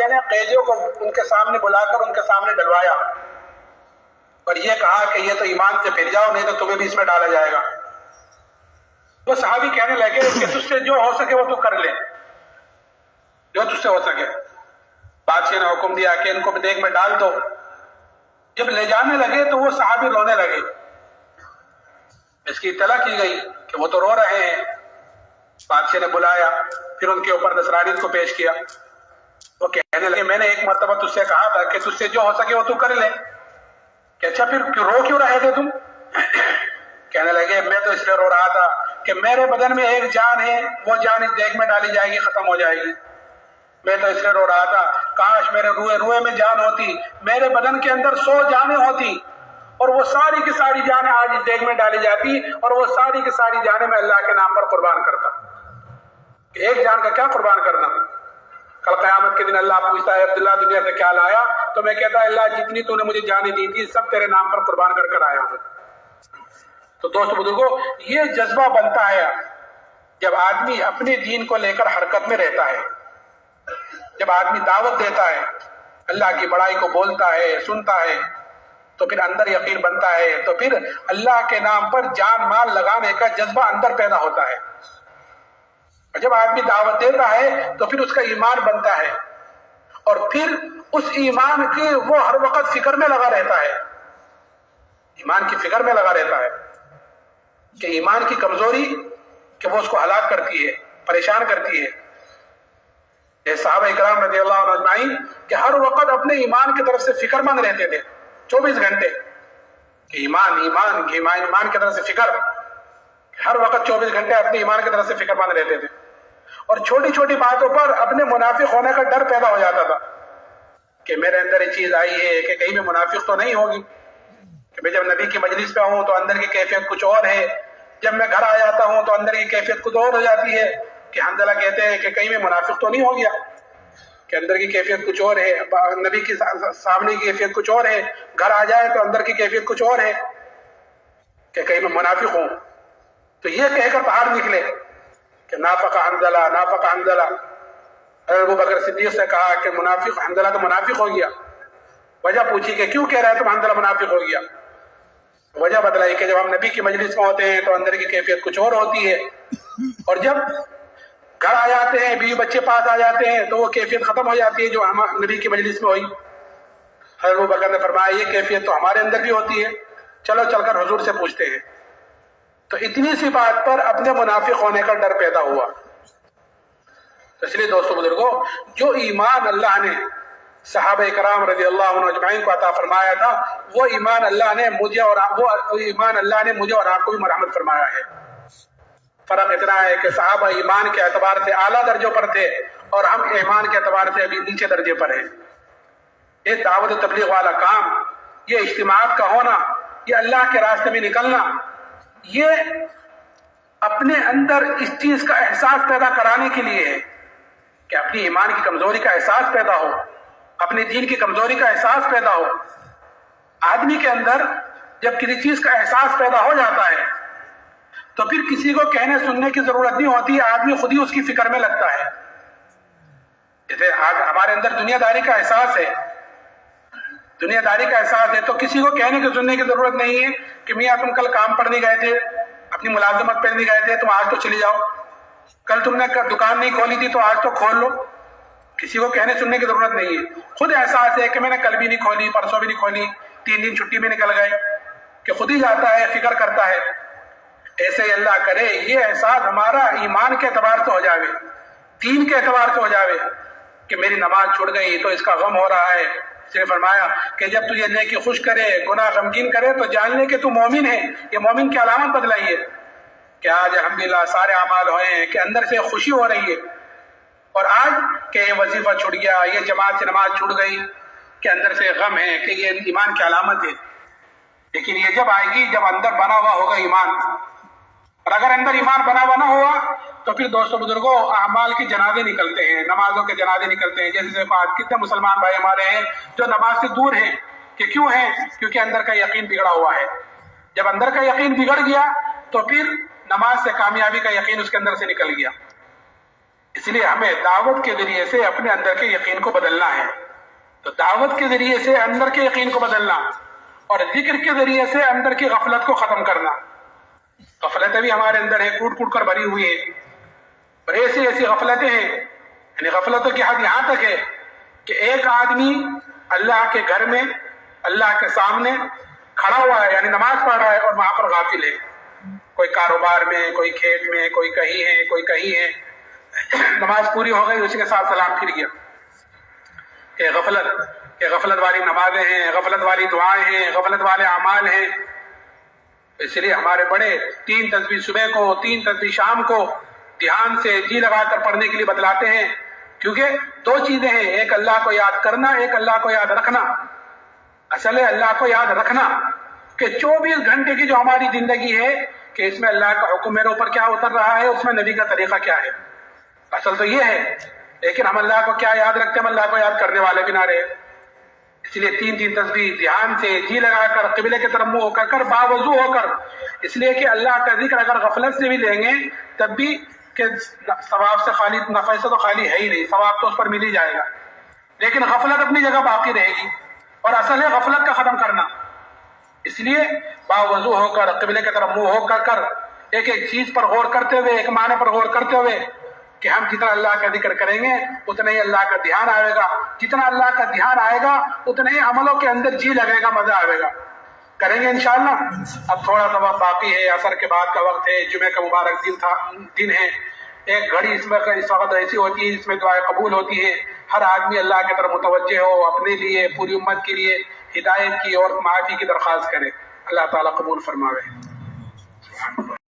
بادشاہ نے قیدیوں کو ان کے سامنے بلا کر ان کے سامنے ڈلوایا اور یہ کہا کہ یہ تو ایمان سے پھر جاؤ نہیں تو تمہیں بھی اس میں ڈالا جائے گا. وہ صحابی کہنے لگے کہ تجھ سے جو ہو سکے وہ تو کر لے، جو تجھ سے ہو سکے. بادشاہ نے حکم دیا کہ ان کو دیگ میں ڈال دو. جب لے جانے لگے تو وہ صحابی رونے لگے. اس کی اطلاع کی گئی کہ وہ تو رو رہے ہیں. بادشاہ نے بلایا، پھر ان کے اوپر نصرانیت کو پیش کیا. وہ کہنے لگے میں نے ایک مرتبہ تجھ سے کہا تھا کہ تجھ سے جو ہو سکے وہ تو کر لے، کہ اچھا پھر رو کیوں رہے تھے تم؟ کہنے لگے میں تو اس لیے رو رہا تھا کہ میرے بدن میں ایک جان ہے، وہ جان اس دیگ میں ڈالی جائے گی، ختم ہو جائے گی. میں تو اس لیے رو رہا تھا کاش میرے روئے میں جان ہوتی، میرے بدن کے اندر 100 جانیں ہوتی اور وہ ساری کی ساری جانیں آج اس دیگ میں ڈالی جاتی اور وہ ساری کی ساری جانیں میں اللہ کے نام پر قربان کرتا. کہ ایک جان کا کیا قربان کرنا؟ کل قیامت کے دن اللہ پوچھتا ہے عبداللہ دنیا سے کیا لایا؟ تو میں کہتا ہے اللہ جتنی تو نے مجھے جانیں دی تھی سب تیرے نام پر قربان کر کر آیا ہوں. تو دوست بزرگوں، یہ جذبہ بنتا ہے جب آدمی اپنے دین کو لے کر حرکت میں رہتا ہے، جب آدمی دعوت دیتا ہے، اللہ کی بڑائی کو بولتا ہے، سنتا ہے، تو پھر اندر یقین بنتا ہے، تو پھر اللہ کے نام پر جان مال لگانے کا جذبہ اندر پیدا ہوتا ہے. جب آدمی دعوت دیتا ہے تو پھر اس کا ایمان بنتا ہے اور پھر اس ایمان کی وہ ہر وقت فکر میں لگا رہتا ہے، ایمان کی فکر میں لگا رہتا ہے کہ ایمان کی کمزوری کہ وہ اس کو ہلاک کرتی ہے، پریشان کرتی ہے. صحابہ اکرام رضی اللہ عنہ اجمعین کہ ہر وقت اپنے ایمان کی طرف سے فکر مند رہتے تھے 24 گھنٹے کہ ایمان کی طرف سے فکر، ہر وقت 24 گھنٹے اپنے ایمان کی طرف سے فکر مند رہتے تھے. اور چھوٹی چھوٹی باتوں پر اپنے منافق ہونے کا ڈر پیدا ہو جاتا تھا کہ میرے اندر یہ چیز آئی ہے کہ کہیں میں منافق تو نہیں ہوگی، کہ میں جب نبی کی مجلس پہ ہوں تو اندر کی کیفیت کچھ اور ہے، جب میں گھر آ جاتا ہوں تو اندر کی کیفیت کچھ اور ہو جاتی ہے. کہ حنظلہ کہتے ہیں کہ کہیں میں منافق تو نہیں ہو گیا، کہ اندر کی کیفیت کچھ اور ہے، نبی کے سامنے کی کیفیت کچھ اور ہے، گھر آ جائے تو اندر کی کیفیت کچھ اور ہے کہ کہیں میں منافق ہوں. تو یہ کہہ کر باہر نکلے کہ نافق حنظلہ. ابو بکر صدیق سے کہا کہ منافق حنظلہ تو منافق ہو گیا. وجہ پوچھی کہ کیوں کہہ رہا ہے تم حنظلہ منافق ہو گیا؟ وجہ بتلائی کہ جب ہم نبی کی مجلس میں ہوتے ہیں تو اندر کی کیفیت کچھ اور ہوتی ہے اور جب گھر آ جاتے ہیں، بیوی بچے پاس آ جاتے ہیں تو وہ کیفیت ختم ہو جاتی ہے جو ہم نبی کی مجلس میں ہوئی. حضرت ابو بکر نے فرمایا یہ کیفیت تو ہمارے اندر بھی ہوتی ہے، چلو چل کر حضور سے پوچھتے ہیں. تو اتنی سی بات پر اپنے منافق ہونے کا ڈر پیدا ہوا. اس لیے دوستو بزرگوں، جو ایمان اللہ نے صحابہ کرام رضی اللہ عنہ اجمعین کو عطا فرمایا تھا وہ ایمان اللہ نے مجھے اور آپ کو بھی مرحمت فرمایا ہے. فرق اتنا ہے کہ صحابہ ایمان کے اعتبار سے اعلیٰ درجوں پر تھے اور ہم ایمان کے اعتبار سے ابھی نیچے درجے پر ہیں. یہ دعوت و تبلیغ والا کام، یہ اجتماعات کا ہونا، یہ اللہ کے راستے میں نکلنا، یہ اپنے اندر اس چیز کا احساس پیدا کرانے کے لیے ہے کہ اپنی ایمان کی کمزوری کا احساس پیدا ہو، اپنے دین کی کمزوری کا احساس پیدا ہو. آدمی کے اندر جب کسی چیز کا احساس پیدا ہو جاتا ہے تو پھر کسی کو کہنے سننے کی ضرورت نہیں ہوتی، آدمی خود ہی اس کی فکر میں لگتا ہے. جیسے آج ہمارے اندر دنیا داری کا احساس ہے، دنیا داری کا احساس ہے تو کسی کو کہنے کی سننے کی ضرورت نہیں ہے کہ میاں تم کل کام پر نہیں گئے تھے، اپنی ملازمت پر نہیں گئے تھے، تم آج تو چلی جاؤ. کل تم نے دکان نہیں کھولی تھی تو آج تو کھول لو. کسی کو کہنے سننے کی ضرورت نہیں ہے، خود احساس ہے کہ میں نے کل بھی نہیں کھولی، پرسوں بھی نہیں کھولی، 3 دن چھٹی میں نکل گئے، کہ خود ہی جاتا ہے، فکر کرتا ہے. ایسے ہی اللہ کرے یہ احساس ہمارا ایمان کے اعتبار سے ہو جاوے، دین کے اعتبار سے ہو جاوے کہ میری نماز چھوٹ گئی تو اس کا غم ہو رہا ہے. اس نے فرمایا کہ جب تجھے نیکی خوش کرے گناہ غمگین کرے تو جان لے کہ تو مومن ہے. یہ مومن کی علامت بتلائیے کہ آج الحمدللہ سارے اعمال ہوئے ہیں کہ اندر سے خوشی ہو رہی ہے، اور آج کہ یہ وظیفہ چھوٹ گیا، یہ جماعت سے نماز چھوٹ گئی کہ اندر سے غم ہے کہ یہ ایمان کی علامت ہے. لیکن یہ جب آئے گی جب اندر بنا ہوا ہوگا ایمان، اور اگر اندر ایمان بنا ہوا نہ ہوا تو پھر دوستو بزرگوں اعمال کے جنازے نکلتے ہیں، نمازوں کے جنازے نکلتے ہیں. جیسے آج کتنے مسلمان بھائی ہمارے ہیں جو نماز سے دور ہیں، کہ کیوں ہیں؟ کیونکہ اندر کا یقین بگڑا ہوا ہے. جب اندر کا یقین بگڑ گیا تو پھر نماز سے کامیابی کا یقین اس کے اندر سے نکل گیا. اس لیے ہمیں دعوت کے ذریعے سے اپنے اندر کے یقین کو بدلنا ہے. تو دعوت کے ذریعے سے اندر کے یقین کو بدلنا اور ذکر کے ذریعے سے اندر کی غفلت کو ختم کرنا. غفلتیں بھی ہمارے اندر ہیں، کوٹ کوٹ کر بھری ہوئی ہیں، اور ایسی ایسی غفلتیں ہیں، یعنی غفلتوں کی حد یہاں تک ہے کہ ایک آدمی اللہ کے گھر میں اللہ کے سامنے کھڑا ہوا ہے، یعنی نماز پڑھ رہا ہے، اور وہاں پر غافل ہے. کوئی کاروبار میں، کوئی کھیت میں، کوئی کہیں ہے، کوئی کہیں ہے. نماز پوری ہو گئی، اسی کے ساتھ سلام پھر گیا. کہ غفلت والی نمازیں ہیں، غفلت والی دعائیں ہیں، غفلت والے اعمال ہیں. اس لیے ہمارے بڑے 3 تسبیح صبح کو، 3 تسبیح شام کو دھیان سے جی لگا کر پڑھنے کے لیے بتلاتے ہیں، کیونکہ 2 چیزیں ہیں، ایک اللہ کو یاد کرنا، ایک اللہ کو یاد رکھنا. اصل ہے اللہ کو یاد رکھنا کہ 24 گھنٹے کی جو ہماری زندگی ہے کہ اس میں اللہ کا حکم میرے اوپر کیا اتر رہا ہے، اس میں نبی کا طریقہ کیا ہے. اصل تو یہ ہے، لیکن ہم اللہ کو کیا یاد رکھتے ہیں، ہم اللہ کو یاد کرنے والے بھی نہ رہے. اس لیے 3 تسبیح دھیان سے جی لگا کر قبلے کی طرف منہ ہو کر باوضو ہو کر، اس لیے کہ اللہ کا ذکر اگر غفلت سے بھی لیں گے تب بھی کہ ثواب سے خالی، نفع سے تو خالی ہے ہی نہیں، ثواب تو اس پر مل ہی جائے گا، لیکن غفلت اپنی جگہ باقی رہے گی. اور اصل ہے غفلت کا ختم کرنا. اس لیے باوضو ہو کر قبلے کی طرف منہ ہو کر ایک ایک چیز پر غور کرتے ہوئے، ایک معنی پر غور کرتے ہوئے کہ ہم جتنا اللہ کا ذکر کریں گے اتنا ہی اللہ کا دھیان آئے گا، جتنا اللہ کا دھیان آئے گا اتنا ہی عملوں کے اندر جی لگے گا، مزہ آئے گا. کریں گے انشاءاللہ. اب تھوڑا سا وقت باقی ہے، عصر کے بعد کا وقت ہے، جمعے کا مبارک دن ہے. ایک گھڑی اس وقت ایسی ہوتی ہے جس میں دعائیں قبول ہوتی ہے. ہر آدمی اللہ کی طرف متوجہ ہو، اپنے لیے، پوری امت کے لیے ہدایت کی اور معافی کی درخواست کرے. اللہ تعالیٰ قبول فرماوے.